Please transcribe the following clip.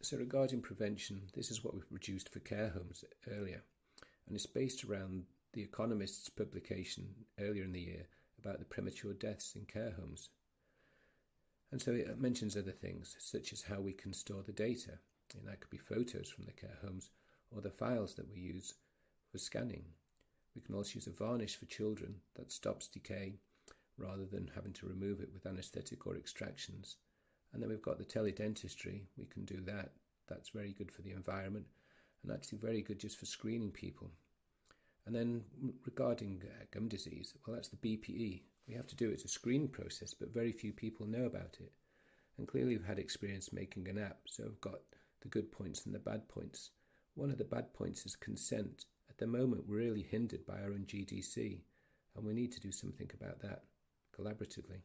So regarding prevention, this is what we produced for care homes earlier, and it's based around The Economist's publication earlier in the year about the premature deaths in care homes. And so it mentions other things, such as how we can store the data, and that could be photos from the care homes or the files that we use for scanning. We can also use a varnish for children that stops decay rather than having to remove it with anaesthetic or extractions. And then we've got the teledentistry. We can do that. That's very good for the environment and actually very good just for screening people. And then regarding gum disease, well, that's the BPE. We have to do it as a screening process, but very few people know about it. And clearly we've had experience making an app, so we've got the good points and the bad points. One of the bad points is consent. At the moment, we're really hindered by our own GDC, and we need to do something about that collaboratively.